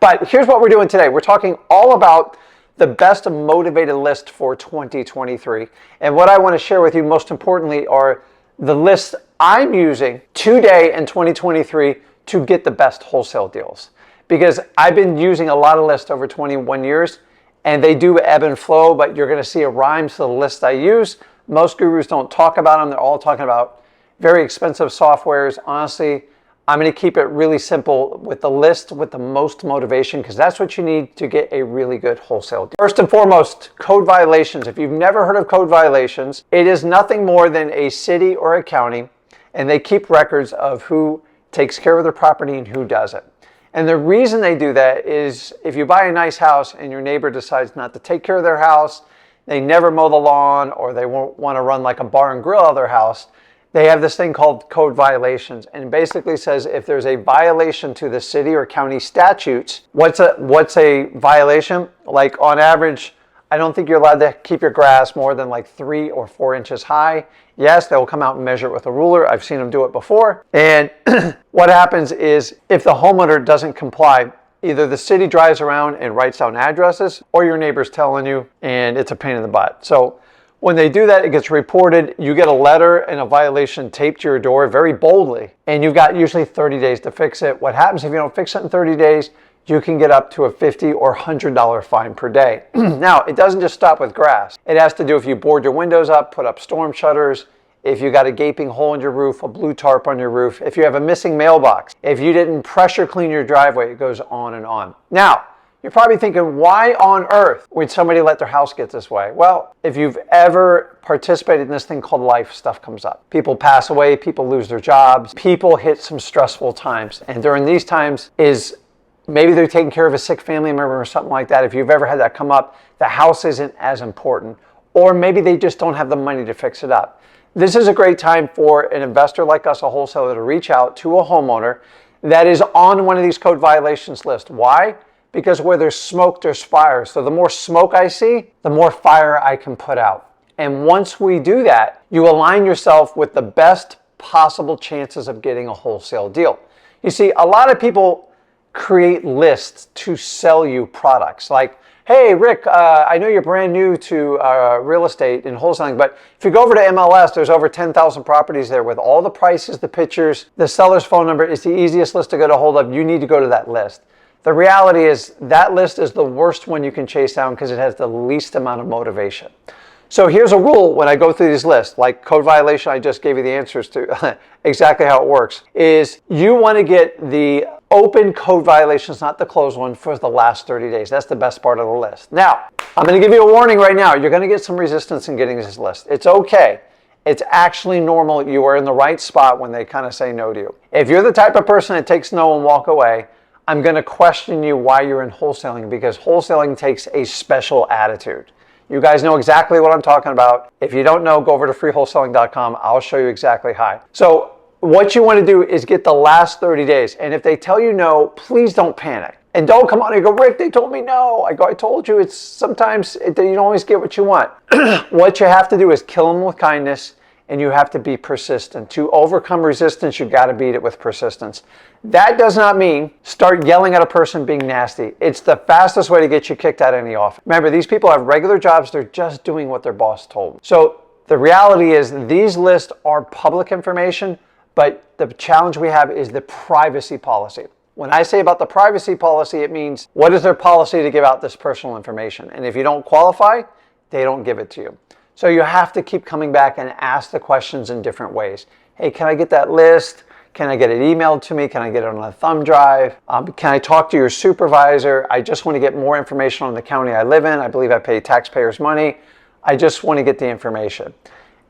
But here's what we're doing today. We're talking all about the best motivated list for 2023. And what I want to share with you most importantly are the lists I'm using today in 2023 to get the best wholesale deals. Because I've been using a lot of lists over 21 years and they do ebb and flow, but you're going to see a rhyme to the list I use. Most gurus don't talk about them. They're all talking about very expensive softwares. Honestly, I'm going to keep it really simple with the list with the most motivation because that's what you need to get a really good wholesale deal. First and foremost, code violations. If you've never heard of code violations, it is nothing more than a city or a county, and they keep records of who takes care of their property and who doesn't. And the reason they do that is if you buy a nice house and your neighbor decides not to take care of their house, they never mow the lawn, or they won't want to run like a bar and grill out of their house, they have this thing called code violations, and it basically says if there's a violation to the city or county statutes, what's a violation? Like on average, I don't think you're allowed to keep your grass more than like 3 or 4 inches high. Yes, they'll come out and measure it with a ruler. I've seen them do it before. And what happens is if the homeowner doesn't comply, either the city drives around and writes down addresses, or your neighbor's telling you, and it's a pain in the butt. So when they do that, it gets reported. You get a letter and a violation taped to your door very boldly, and you've got usually 30 days to fix it. What happens if you don't fix it in 30 days? You can get up to a $50 or $100 fine per day. Now, it doesn't just stop with grass. It has to do if you board your windows up, put up storm shutters, if you got a gaping hole in your roof, a blue tarp on your roof, if you have a missing mailbox, if you didn't pressure clean your driveway, it goes on and on. Now, you're probably thinking, why on earth would somebody let their house get this way? Well, if you've ever participated in this thing called life, stuff comes up. People pass away, people lose their jobs, people hit some stressful times. And during these times is maybe they're taking care of a sick family member or something like that. If you've ever had that come up, the house isn't as important. Or maybe they just don't have the money to fix it up. This is a great time for an investor like us, a wholesaler, to reach out to a homeowner that is on one of these code violations lists. Why? Because where there's smoke, there's fire. So the more smoke I see, the more fire I can put out. And once we do that, you align yourself with the best possible chances of getting a wholesale deal. You see, a lot of people create lists to sell you products. Like, hey, Rick, I know you're brand new to real estate and wholesaling, but if you go over to MLS, there's over 10,000 properties there with all the prices, the pictures, the seller's phone number. It's the easiest list to get a hold of. You need to go to that list. The reality is that list is the worst one you can chase down because it has the least amount of motivation. So here's a rule when I go through these lists, like code violation, I just gave you the answers to exactly how it works, is you want to get the open code violations, not the closed one, for the last 30 days. That's the best part of the list. Now, I'm going to give you a warning right now. You're going to get some resistance in getting this list. It's okay. It's actually normal. You are in the right spot when they kind of say no to you. If you're the type of person that takes no and walk away, I'm going to question you why you're in wholesaling, because wholesaling takes a special attitude. You guys know exactly what I'm talking about. If you don't know, go over to freewholesaling.com. I'll show you exactly how. So what you want to do is get the last 30 days. And if they tell you no, please don't panic. And don't come on and go, Rick, they told me no. I told you, it's sometimes you don't always get what you want. What you have to do is kill them with kindness, and you have to be persistent. To overcome resistance, you got to beat it with persistence. That does not mean start yelling at a person being nasty. It's the fastest way to get you kicked out of any office. Remember, these people have regular jobs. They're just doing what their boss told them. So the reality is these lists are public information, but the challenge we have is the privacy policy. When I say about the privacy policy, it means what is their policy to give out this personal information? And if you don't qualify, they don't give it to you. So you have to keep coming back and ask the questions in different ways. Hey, can I get that list? Can I get it emailed to me? Can I get it on a thumb drive? Can I talk to your supervisor? I just want to get more information on the county I live in. I believe I pay taxpayers' money. I just want to get the information.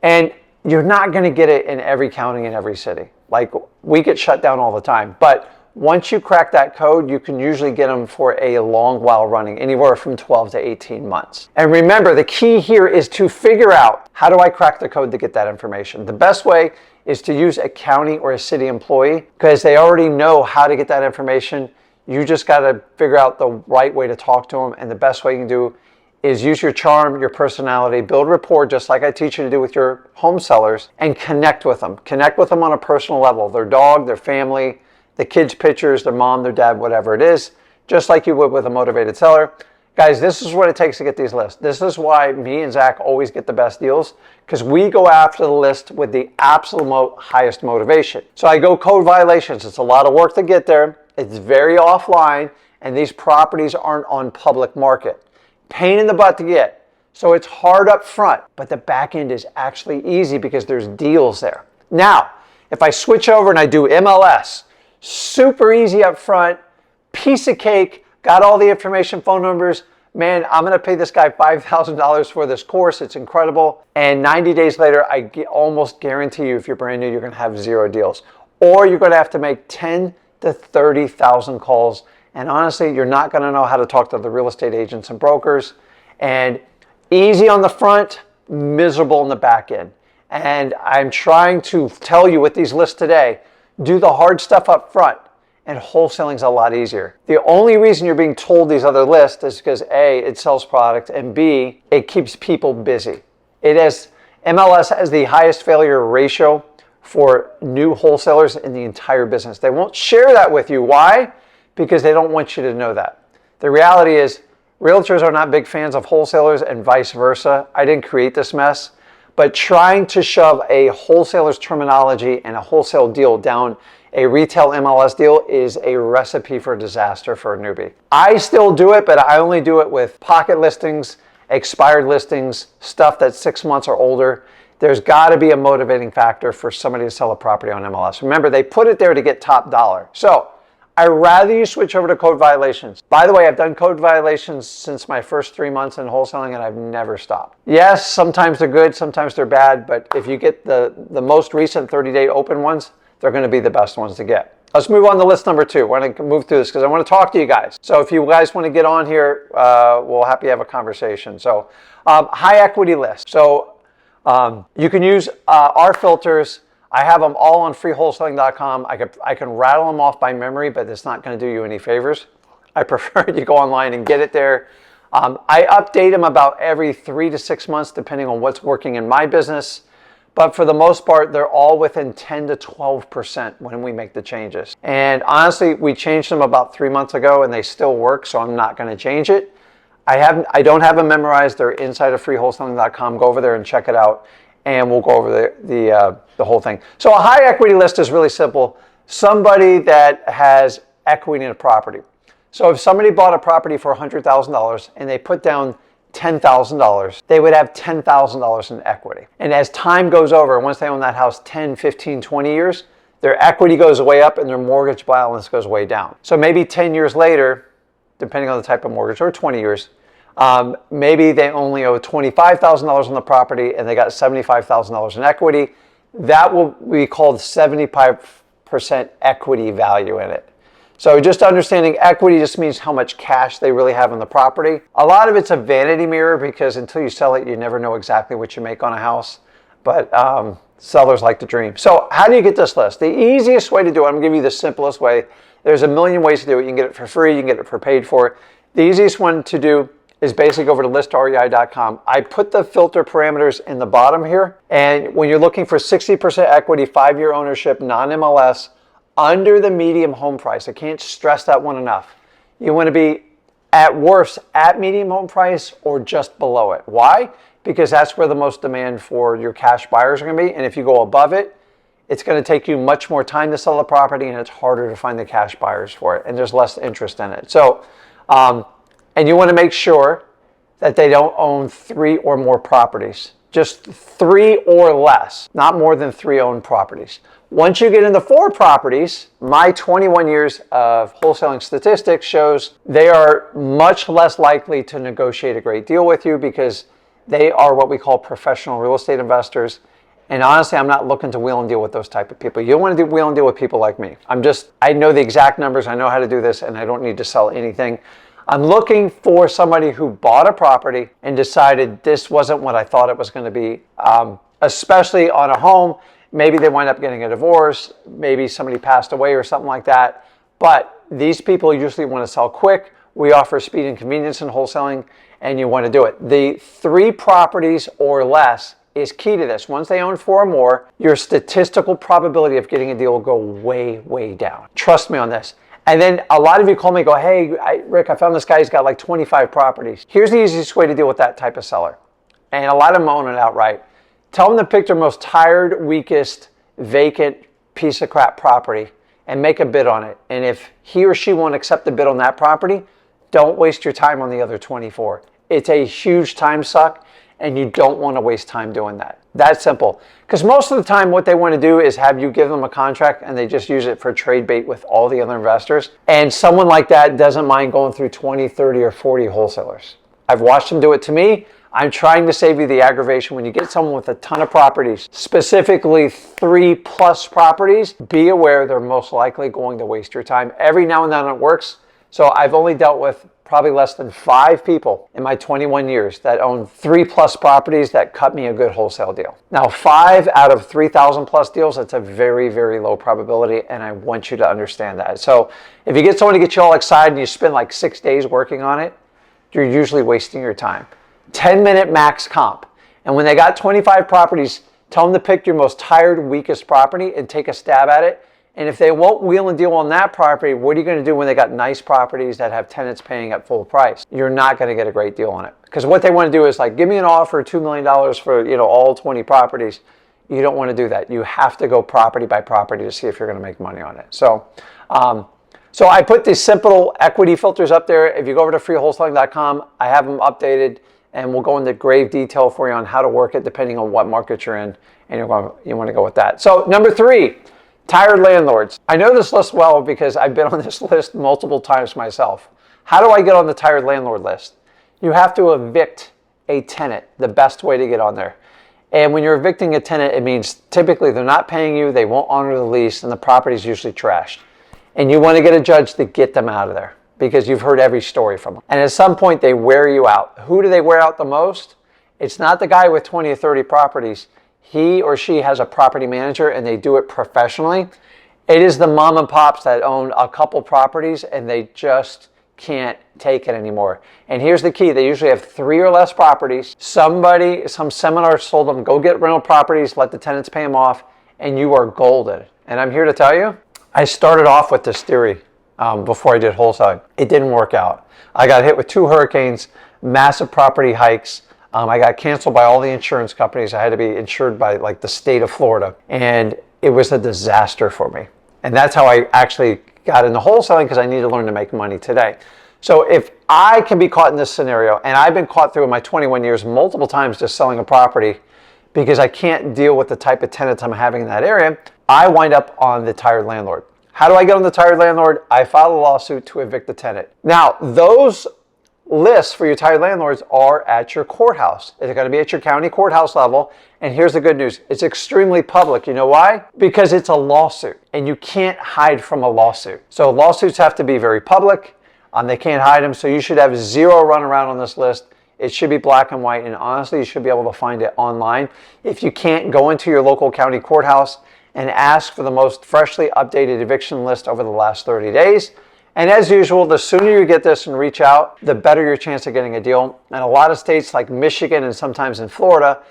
And you're not going to get it in every county in every city. Like, we get shut down all the time. But once you crack that code, you can usually get them for a long while running, anywhere from 12 to 18 months. And remember, the key here is to figure out, how do I crack the code to get that information? The best way is to use a county or a city employee, because they already know how to get that information. You just got to figure out the right way to talk to them. And the best way you can do is use your charm, your personality, build rapport, just like I teach you to do with your home sellers, and connect with them. Connect with them on a personal level, their dog, their family, the kids' pictures, their mom, their dad, whatever it is. just like you would with a motivated seller. Guys, this is what it takes to get these lists. This is why me and Zach always get the best deals, because we go after the list with the absolute highest motivation. So I go code violations. It's a lot of work to get there. It's very offline, and these properties aren't on public market. Pain in the butt to get. So it's hard up front, but the back end is actually easy because there's deals there. Now, if I switch over and I do MLS, super easy up front, piece of cake, got all the information, phone numbers. Man, I'm going to pay this guy $5,000 for this course. It's incredible. And 90 days later, I almost guarantee you, if you're brand new, you're going to have 0 deals. Or you're going to have to make 10 to 30,000 calls. And honestly, you're not going to know how to talk to the real estate agents and brokers. And easy on the front, miserable in the back end. And I'm trying to tell you with these lists today, do the hard stuff up front. And wholesaling is a lot easier. The only reason you're being told these other lists is because A, it sells product, and B, it keeps people busy. MLS has the highest failure ratio for new wholesalers in the entire business. They won't share that with you. Why? Because they don't want you to know that. The reality is, realtors are not big fans of wholesalers and vice versa. I didn't create this mess, but trying to shove a wholesaler's terminology and a wholesale deal down a retail MLS deal is a recipe for disaster for a newbie. I still do it, but I only do it with pocket listings, expired listings, stuff that's 6 months or older. There's got to be a motivating factor for somebody to sell a property on MLS. Remember, they put it there to get top dollar. So I'd rather you switch over to code violations. By the way, I've done code violations since my first 3 months in wholesaling, and I've never stopped. Yes, sometimes they're good, sometimes they're bad, but if you get the most recent 30-day open ones, they're going to be the best ones to get. Let's move on to list number 2. We're going to move through this because I want to talk to you guys. So if you guys want to get on here, we'll happy to have a conversation. So high equity list. So you can use our filters. I have them all on freewholesaling.com. I can rattle them off by memory, but it's not going to do you any favors. I prefer you go online and get it there. I update them about every 3 to 6 months, depending on what's working in my business. But for the most part, they're all within 10 to 12% when we make the changes. And honestly, we changed them about 3 months ago and they still work, so I'm not going to change it. I don't have them memorized. They're inside of freewholesaling.com. Go over there and check it out, and we'll go over the whole thing. So a high equity list is really simple. Somebody that has equity in a property. So if somebody bought a property for $100,000 and they put down $10,000, they would have $10,000 in equity. And as time goes over, once they own that house 10, 15, 20 years, their equity goes way up and their mortgage balance goes way down. So maybe 10 years later, depending on the type of mortgage, or 20 years, maybe they only owe $25,000 on the property and they got $75,000 in equity. That will be called 75% equity value in it. So just understanding equity just means how much cash they really have in the property. A lot of it's a vanity mirror because until you sell it, you never know exactly what you make on a house. But sellers like to dream. So how do you get this list? The easiest way to do it, I'm going to give you the simplest way. There's a million ways to do it. You can get it for free. You can get it for paid for. The easiest one to do is basically go over to listrei.com. I put the filter parameters in the bottom here. And when you're looking for 60% equity, 5-year ownership, non-MLS, under the medium home price. I can't stress that one enough. You want to be at worst at medium home price or just below it. Why? Because that's where the most demand for your cash buyers are going to be. And if you go above it, it's going to take you much more time to sell the property and it's harder to find the cash buyers for it. And there's less interest in it. So, and you want to make sure that they don't own 3 or more properties. Just 3 or less, not more than 3 owned properties. Once you get into 4 properties, my 21 years of wholesaling statistics shows they are much less likely to negotiate a great deal with you because they are what we call professional real estate investors. And honestly, I'm not looking to wheel and deal with those type of people. You don't want to wheel and deal with people like me. I know the exact numbers, I know how to do this, and I don't need to sell anything. I'm looking for somebody who bought a property and decided this wasn't what I thought it was going to be, especially on a home. Maybe they wind up getting a divorce, maybe somebody passed away or something like that. But these people usually want to sell quick. We offer speed and convenience in wholesaling, and you want to do it. The 3 properties or less is key to this. Once they own 4 or more, your statistical probability of getting a deal will go way, way down. Trust me on this. And then a lot of you call me and go, hey, Rick, I found this guy, he's got like 25 properties. Here's the easiest way to deal with that type of seller. And a lot of them own it outright. Tell them to pick their most tired, weakest, vacant piece of crap property and make a bid on it. And if he or she won't accept the bid on that property, don't waste your time on the other 24. It's a huge time suck, and you don't want to waste time doing that. That's simple. Because most of the time what they want to do is have you give them a contract and they just use it for trade bait with all the other investors. And someone like that doesn't mind going through 20, 30, or 40 wholesalers. I've watched them do it to me. I'm trying to save you the aggravation. When you get someone with a ton of properties, specifically 3+ properties, be aware they're most likely going to waste your time. Every now and then it works. So I've only dealt with probably less than 5 people in my 21 years that own 3+ properties that cut me a good wholesale deal. Now, 5 out of 3,000+ deals, that's a very, very low probability, and I want you to understand that. So if you get someone to get you all excited and you spend like 6 days working on it, you're usually wasting your time. 10-minute max comp. And when they got 25 properties, tell them to pick your most tired, weakest property and take a stab at it. And if they won't wheel and deal on that property, what are you going to do when they got nice properties that have tenants paying at full price? You're not going to get a great deal on it. Because what they want to do is like, give me an offer, $2 million for all 20 properties. You don't want to do that. You have to go property by property to see if you're going to make money on it. So I put these simple equity filters up there. If you go over to freewholesaling.com, I have them updated, and we'll go into grave detail for you on how to work it depending on what market you're in, and you want to go with that. So number 3. Tired landlords. I know this list well because I've been on this list multiple times myself. How do I get on the tired landlord list? You have to evict a tenant, the best way to get on there. And when you're evicting a tenant, it means typically they're not paying you, they won't honor the lease, and the property's usually trashed. And you want to get a judge to get them out of there because you've heard every story from them. And at some point, they wear you out. Who do they wear out the most? It's not the guy with 20 or 30 properties. He or she has a property manager and they do it professionally. It is the mom and pops that own a couple properties and they just can't take it anymore. And here's the key. They usually have 3 or less properties. Some seminar told them, go get rental properties, let the tenants pay them off, and you are golden. And I'm here to tell you, I started off with this theory before I did wholesaling. It didn't work out. I got hit with 2 hurricanes, massive property hikes. I got canceled by all the insurance companies. I had to be insured by like the state of Florida. And it was a disaster for me. And that's how I actually got into wholesaling, because I need to learn to make money today. So if I can be caught in this scenario, and I've been caught through in my 21 years multiple times just selling a property because I can't deal with the type of tenants I'm having in that area, I wind up on the tired landlord. How do I get on the tired landlord? I file a lawsuit to evict the tenant. Now, those lists for your tired landlords are at your courthouse. It's going to be at your county courthouse level. And here's the good news. It's extremely public. You know why? Because it's a lawsuit and you can't hide from a lawsuit. So lawsuits have to be very public. They can't hide them. So you should have 0 runaround on this list. It should be black and white. And honestly, you should be able to find it online. If you can't, go into your local county courthouse and ask for the most freshly updated eviction list over the last 30 days. And as usual, the sooner you get this and reach out, the better your chance of getting a deal. And a lot of states like Michigan and sometimes in Florida,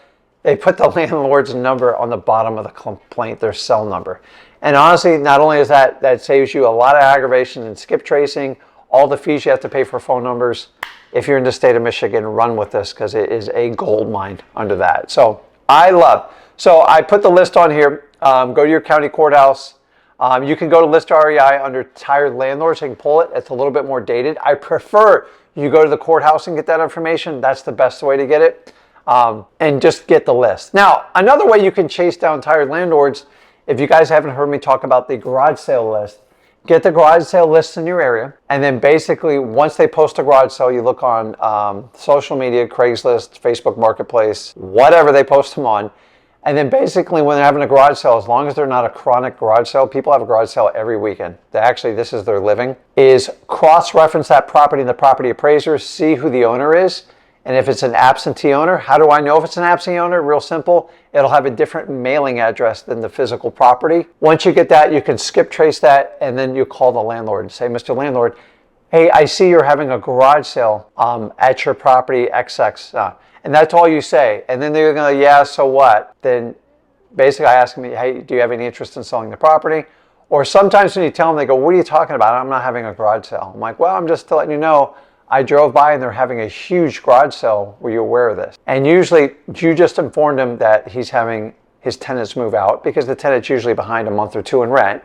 they put the landlord's number on the bottom of the complaint, their cell number. And honestly, not only is that saves you a lot of aggravation and skip tracing, all the fees you have to pay for phone numbers. If you're in the state of Michigan, run with this because it is a gold mine under that. So I put the list on here. Go to your county courthouse. You can go to List REI under Tired Landlords. You can pull it. It's a little bit more dated. I prefer you go to the courthouse and get that information. That's the best way to get it. And just get the list. Now, another way you can chase down tired landlords, if you guys haven't heard me talk about the garage sale list, get the garage sale lists in your area. And then basically, once they post a garage sale, you look on social media, Craigslist, Facebook Marketplace, whatever they post them on. And then basically when they're having a garage sale, as long as they're not a chronic garage sale, people have a garage sale every weekend. This is their living, is cross-reference that property in the property appraiser, see who the owner is. And if it's an absentee owner, how do I know if it's an absentee owner? Real simple. It'll have a different mailing address than the physical property. Once you get that, you can skip trace that, and then you call the landlord and say, Mr. Landlord, hey, I see you're having a garage sale at your property XX. And that's all you say. And then they're going to, yeah, so what? Then basically I ask them, hey, do you have any interest in selling the property? Or sometimes when you tell them, they go, what are you talking about? I'm not having a garage sale. I'm like, well, I'm just letting you know, I drove by and they're having a huge garage sale. Were you aware of this? And usually you just informed him that he's having his tenants move out, because the tenant's usually behind a month or two in rent.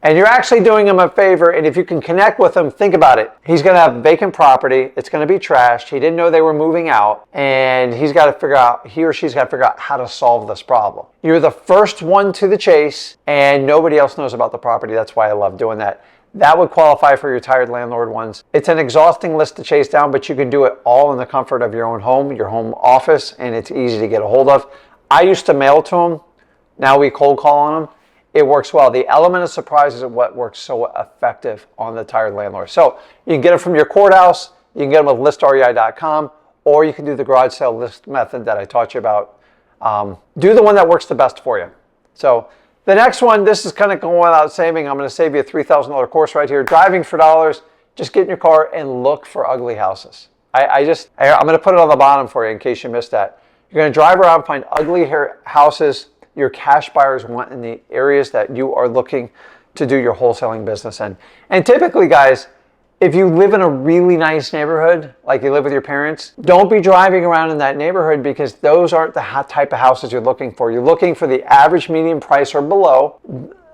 And you're actually doing him a favor. And if you can connect with him, think about it. He's going to have vacant property. It's going to be trashed. He didn't know they were moving out. And he or she's got to figure out how to solve this problem. You're the first one to the chase, and nobody else knows about the property. That's why I love doing that. That would qualify for your tired landlord ones. It's an exhausting list to chase down, but you can do it all in the comfort of your own home, your home office, and it's easy to get a hold of. I used to mail to them. Now we cold call on them. It works well. The element of surprise is what works so effective on the tired landlord. So you can get it from your courthouse. You can get them with listrei.com, or you can do the garage sale list method that I taught you about. Do the one that works the best for you. So the next one, this is kind of going without saving. I'm going to save you a $3,000 course right here. Driving for dollars. Just get in your car and look for ugly houses. I'm going to put it on the bottom for you in case you missed that. You're going to drive around, find ugly houses your cash buyers want in the areas that you are looking to do your wholesaling business in. And typically, guys, if you live in a really nice neighborhood, like you live with your parents, don't be driving around in that neighborhood, because those aren't the type of houses you're looking for. You're looking for the average median price or below.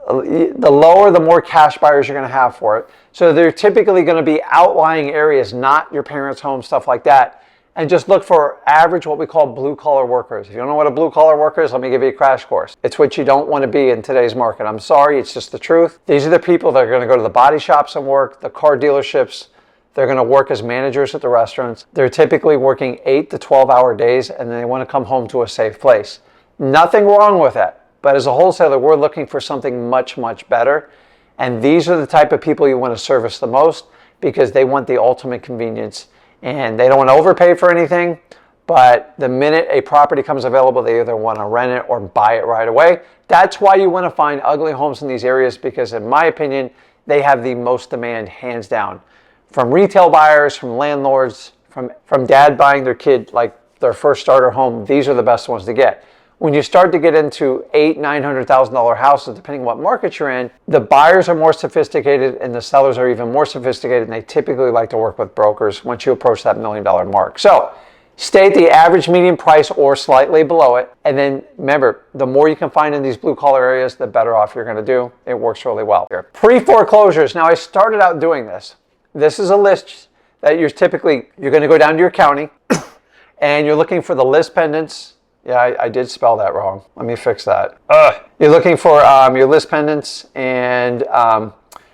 The lower, the more cash buyers you're going to have for it. So they're typically going to be outlying areas, not your parents' home, stuff like that. And just look for average, what we call blue-collar workers. If you don't know what a blue-collar worker is, let me give you a crash course. It's what you don't want to be in today's market. I'm sorry, it's just the truth. These are the people that are going to go to the body shops and work, the car dealerships. They're going to work as managers at the restaurants. They're typically working 8 to 12-hour days, and then they want to come home to a safe place. Nothing wrong with that. But as a wholesaler, we're looking for something much, much better. And these are the type of people you want to service the most, because they want the ultimate convenience. And they don't want to overpay for anything, but the minute a property comes available, they either want to rent it or buy it right away. That's why you want to find ugly homes in these areas, because in my opinion, they have the most demand, hands down. From retail buyers, from landlords, from dad buying their kid like their first starter home, these are the best ones to get. When you start to get into $800,000-$900,000 houses, depending what market you're in, the buyers are more sophisticated and the sellers are even more sophisticated, and they typically like to work with brokers once you approach that $1 million mark. So stay at the average median price or slightly below it. And then remember, the more you can find in these blue collar areas, the better off you're going to do. It works really well here. Pre-foreclosures. Now, I started out doing this. This is a list that you're going to go down to your county and you're looking for the list pendants. Yeah, I did spell that wrong. Let me fix that. You're looking for your list pendants and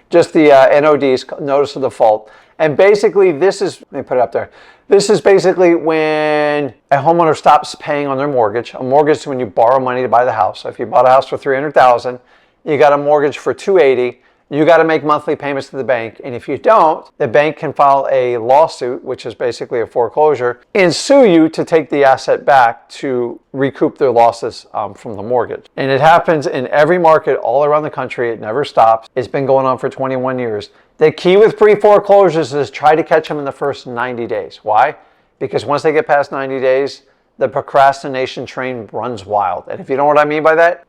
just the NODs, notice of default. And basically this is, let me put it up there. This is basically when a homeowner stops paying on their mortgage. A mortgage is when you borrow money to buy the house. So if you bought a house for $300,000, you got a mortgage for $280,000. You got to make monthly payments to the bank. And if you don't, the bank can file a lawsuit, which is basically a foreclosure, and sue you to take the asset back to recoup their losses from the mortgage. And it happens in every market all around the country. It never stops. It's been going on for 21 years. The key with pre-foreclosures is try to catch them in the first 90 days. Why? Because once they get past 90 days, the procrastination train runs wild. And if you know what I mean by that,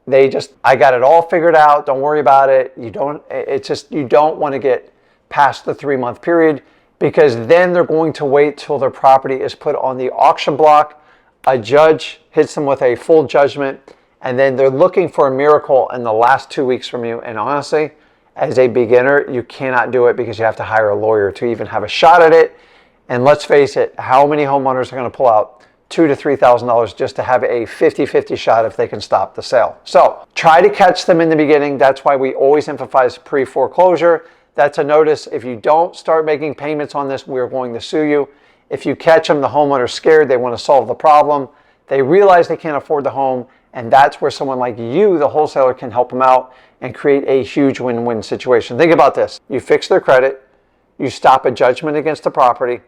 I got it all figured out. Don't worry about it. You don't want to get past the 3-month period, because then they're going to wait till their property is put on the auction block. A judge hits them with a full judgment, and then they're looking for a miracle in the last 2 weeks from you. And honestly, as a beginner, you cannot do it, because you have to hire a lawyer to even have a shot at it. And let's face it, how many homeowners are going to pull out $2,000 to $3,000 just to have a 50-50 shot if they can stop the sale? So try to catch them in the beginning. That's why we always emphasize pre-foreclosure. That's a notice. If you don't start making payments on this, we're going to sue you. If you catch them, the homeowner's scared. They want to solve the problem. They realize they can't afford the home. And that's where someone like you, the wholesaler, can help them out and create a huge win-win situation. Think about this. You fix their credit. You stop a judgment against the property.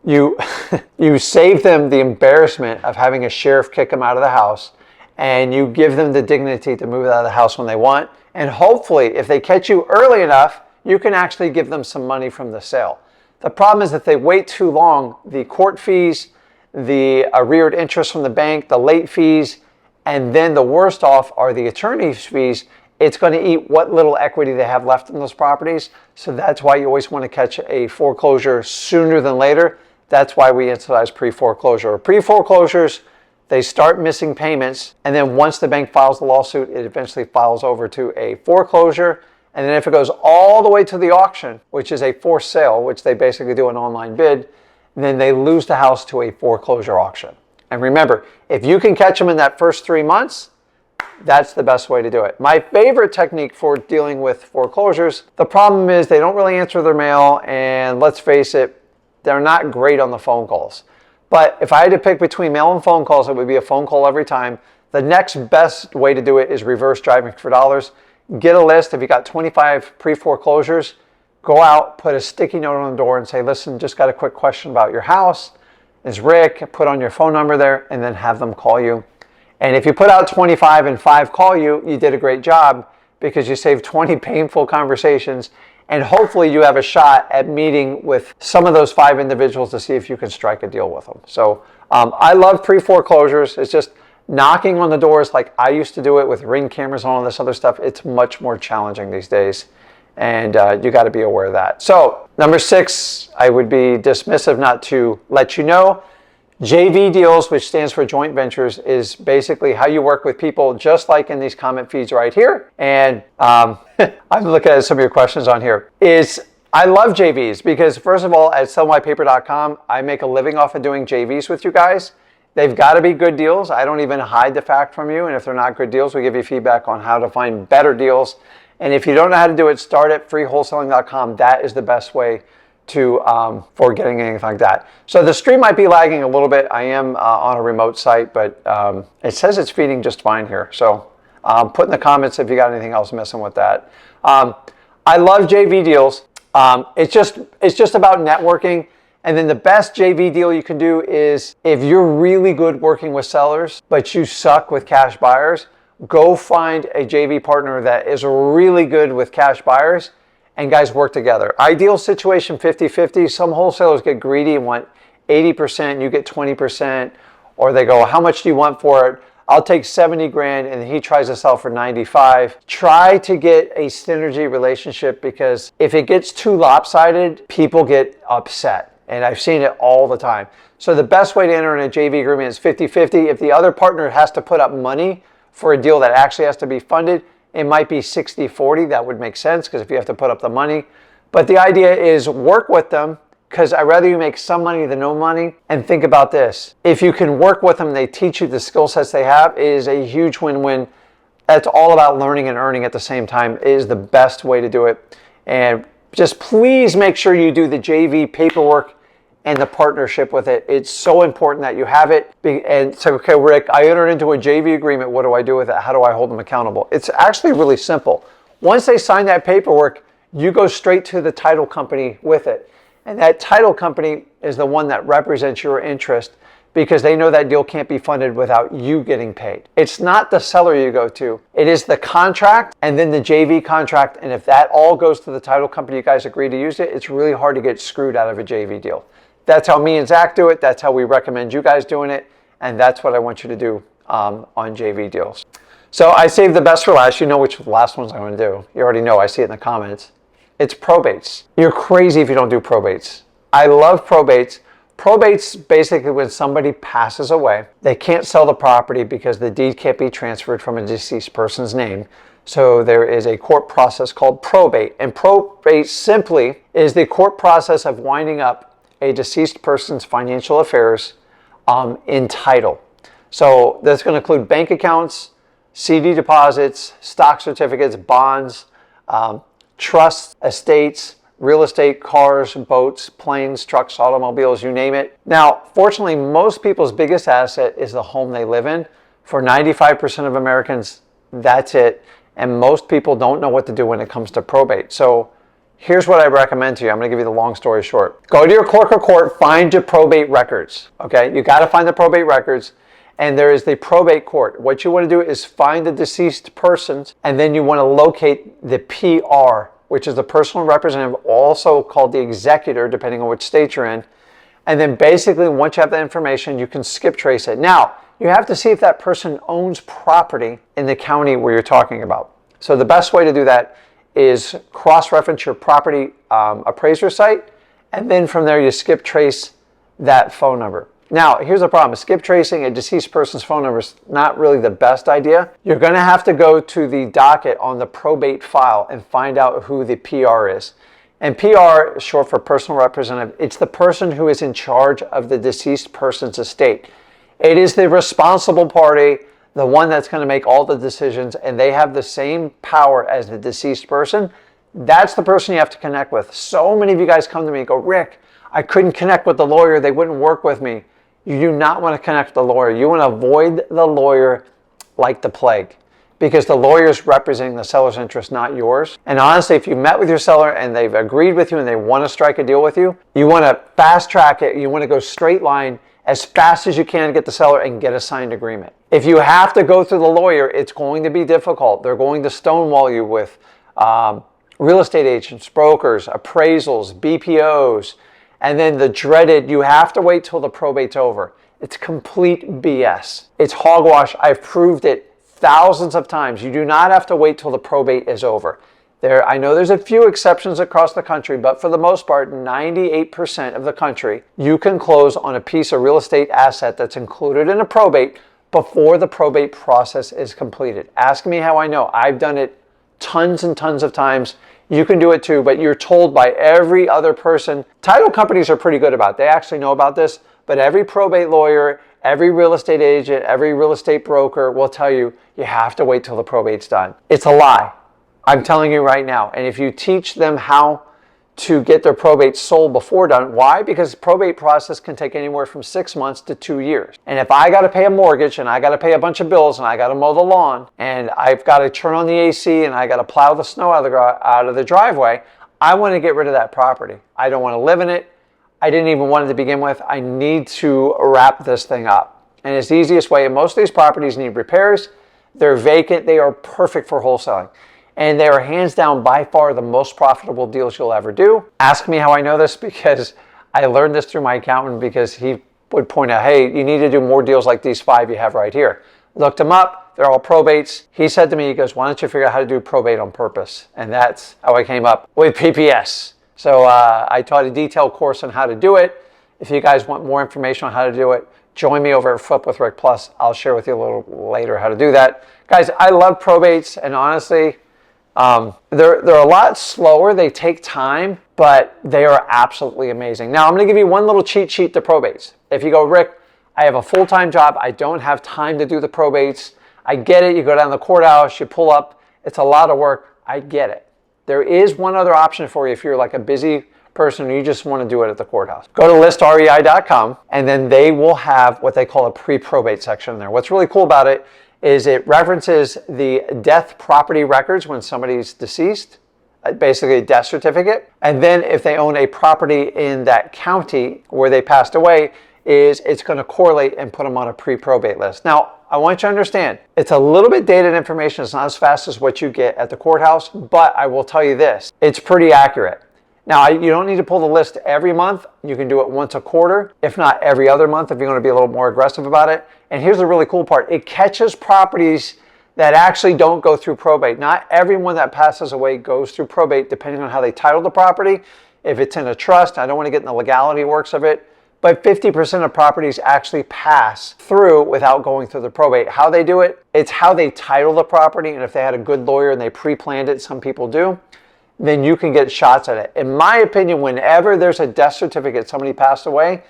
You save them the embarrassment of having a sheriff kick them out of the house, and you give them the dignity to move out of the house when they want. And hopefully, if they catch you early enough, you can actually give them some money from the sale. The problem is that they wait too long, the court fees, the arreared interest from the bank, the late fees, and then the worst off are the attorney's fees. it's going to eat what little equity they have left in those properties. So that's why you always want to catch a foreclosure sooner than later. That's why we emphasize pre-foreclosure. Pre-foreclosures, they start missing payments, and then once the bank files the lawsuit, it eventually files over to a foreclosure. And then if it goes all the way to the auction, which is a forced sale, which they basically do an online bid, then they lose the house to a foreclosure auction. And remember, if you can catch them in that first 3 months, that's the best way to do it. My favorite technique for dealing with foreclosures, the problem is they don't really answer their mail, and let's face it, they're not great on the phone calls. But if I had to pick between mail and phone calls, it would be a phone call every time. The next best way to do it is reverse driving for dollars. Get a list. If you got 25 pre-foreclosures, go out, put a sticky note on the door and say, listen, just got a quick question about your house. It's Rick. Put on your phone number there and then have them call you. And if you put out 25 and 5 call you, you did a great job because you saved 20 painful conversations. And hopefully you have a shot at meeting with some of those 5 individuals to see if you can strike a deal with them. So I love pre-foreclosures. It's just knocking on the doors like I used to do it with Ring cameras and all this other stuff. It's much more challenging these days. And you got to be aware of that. So number 6, I would be dismissive not to let you know. JV deals, which stands for joint ventures, is basically how you work with people just like in these comment feeds right here. And I'm looking at some of your questions on here. I love JVs because first of all, at sellmypaper.com, I make a living off of doing JVs with you guys. They've got to be good deals. I don't even hide the fact from you. And if they're not good deals, we give you feedback on how to find better deals. And if you don't know how to do it, start at freewholesaling.com. That is the best way to for getting anything like that. So the stream might be lagging a little bit. I am on a remote site, but it says it's feeding just fine here. So put in the comments if you got anything else missing with that. I love JV deals. It's just about networking. And then the best JV deal you can do is if you're really good working with sellers, but you suck with cash buyers, go find a JV partner that is really good with cash buyers and guys work together. Ideal situation 50-50. Some wholesalers get greedy and want 80%, you get 20%, or they go, how much do you want for it? I'll take 70 grand and he tries to sell for 95. Try to get a synergy relationship because if it gets too lopsided, people get upset. And I've seen it all the time. So the best way to enter in a JV agreement is 50-50. If the other partner has to put up money for a deal that actually has to be funded, it might be 60-40. That would make sense because if you have to put up the money. But the idea is work with them because I'd rather you make some money than no money. And think about this. If you can work with them, they teach you the skill sets they have, it is a huge win-win. That's all about learning and earning at the same time. It is the best way to do it. And just please make sure you do the JV paperwork and the partnership with it. It's so important that you have it. And so, okay, Rick, I entered into a JV agreement. What do I do with it? How do I hold them accountable? It's actually really simple. Once they sign that paperwork, you go straight to the title company with it. And that title company is the one that represents your interest because they know that deal can't be funded without you getting paid. It's not the seller you go to. It is the contract and then the JV contract. And if that all goes to the title company, you guys agree to use it, it's really hard to get screwed out of a JV deal. That's how me and Zach do it. That's how we recommend you guys doing it. And that's what I want you to do on JV deals. So I saved the best for last. You know which last ones I'm going to do. You already know. I see it in the comments. It's probates. You're crazy if you don't do probates. I love probates. Probates basically when somebody passes away, they can't sell the property because the deed can't be transferred from a deceased person's name. So there is a court process called probate. And probate simply is the court process of winding up a deceased person's financial affairs in title. So that's going to include bank accounts, CD deposits, stock certificates, bonds, trusts, estates, real estate, cars, boats, planes, trucks, automobiles, you name it. Now, fortunately, most people's biggest asset is the home they live in. For 95% of Americans, that's it. And most people don't know what to do when it comes to probate. So here's what I recommend to you. I'm going to give you the long story short. Go to your clerk of court, find your probate records. Okay, you got to find the probate records. And there is the probate court. What you want to do is find the deceased persons, and then you want to locate the PR, which is the personal representative, also called the executor, depending on which state you're in. And then basically, once you have that information, you can skip trace it. Now, you have to see if that person owns property in the county where you're talking about. So the best way to do that is cross-reference your property appraiser site, and then from there you skip trace that phone number. Now, here's the problem. Skip tracing a deceased person's phone number is not really the best idea. You're going to have to go to the docket on the probate file and find out who the PR is. And PR is short for personal representative. It's the person who is in charge of the deceased person's estate. It is the responsible party, the one that's going to make all the decisions, and they have the same power as the deceased person. That's the person you have to connect with. So many of you guys come to me and go, Rick, I couldn't connect with the lawyer. They wouldn't work with me. You do not want to connect with the lawyer. You want to avoid the lawyer like the plague, because the lawyer is representing the seller's interest, not yours. And honestly, if you met with your seller and they've agreed with you and they want to strike a deal with you, you want to fast track it. You want to go straight line as fast as you can to get the seller and get a signed agreement. If you have to go through the lawyer, it's going to be difficult. They're going to stonewall you with real estate agents, brokers, appraisals, BPOs, and then the dreaded, you have to wait till the probate's over. It's complete BS. It's hogwash. I've proved it thousands of times. You do not have to wait till the probate is over. I know there's a few exceptions across the country, but for the most part, 98% of the country, you can close on a piece of real estate asset that's included in a probate before the probate process is completed. Ask me how I know. I've done it tons and tons of times. You can do it too, but you're told by every other person. Title companies are pretty good about it. They actually know about this, but every probate lawyer, every real estate agent, every real estate broker will tell you, you have to wait till the probate's done. It's a lie. I'm telling you right now. And if you teach them how to get their probate sold before done, why? Because the probate process can take anywhere from 6 months to 2 years. And if I got to pay a mortgage and I got to pay a bunch of bills and I got to mow the lawn and I've got to turn on the AC and I got to plow the snow out of the driveway, I want to get rid of that property. I don't want to live in it. I didn't even want it to begin with. I need to wrap this thing up. And it's the easiest way. And most of these properties need repairs. They're vacant. They are perfect for wholesaling. And they are hands down by far the most profitable deals you'll ever do. Ask me how I know this, because I learned this through my accountant, because he would point out, hey, you need to do more deals like these 5 you have right here. Looked them up. They're all probates. He said to me, he goes, why don't you figure out how to do probate on purpose? And that's how I came up with PPS. So I taught a detailed course on how to do it. If you guys want more information on how to do it, join me over at Flip with Rick Plus. I'll share with you a little later how to do that. Guys, I love probates, and honestly, they're a lot slower. They take time, but they are absolutely amazing. Now, I'm going to give you one little cheat sheet to probates. If you go, Rick, I have a full-time job. I don't have time to do the probates. I get it. You go down to the courthouse, you pull up. It's a lot of work. I get it. There is one other option for you if you're like a busy person and you just want to do it at the courthouse. Go to listrei.com, and then they will have what they call a pre-probate section in there. What's really cool about it is it references the death property records when somebody's deceased, basically a death certificate. And then if they own a property in that county where they passed away, it's going to correlate and put them on a pre-probate list. Now, I want you to understand, it's a little bit dated information. It's not as fast as what you get at the courthouse, but I will tell you this, it's pretty accurate. Now, you don't need to pull the list every month. You can do it once a quarter, if not every other month, if you want to be a little more aggressive about it. And here's the really cool part. It catches properties that actually don't go through probate. Not everyone that passes away goes through probate, depending on how they title the property. If it's in a trust, I don't want to get in the legality works of it, but 50% of properties actually pass through without going through the probate. How they do it, it's how they title the property. And if they had a good lawyer and they pre-planned it, some people do, then you can get shots at it. In my opinion, whenever there's a death certificate, somebody passed away,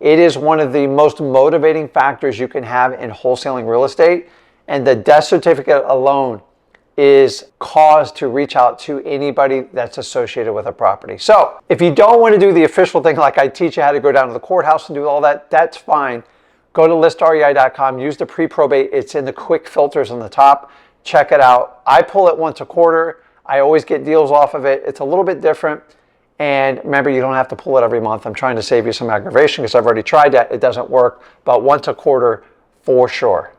it is one of the most motivating factors you can have in wholesaling real estate. And the death certificate alone is cause to reach out to anybody that's associated with a property. So if you don't want to do the official thing, like I teach you how to go down to the courthouse and do all that, that's fine. Go to listrei.com, use the pre-probate. It's in the quick filters on the top. Check it out. I pull it once a quarter. I always get deals off of it. It's a little bit different. And remember, you don't have to pull it every month. I'm trying to save you some aggravation because I've already tried that. It doesn't work, but once a quarter for sure.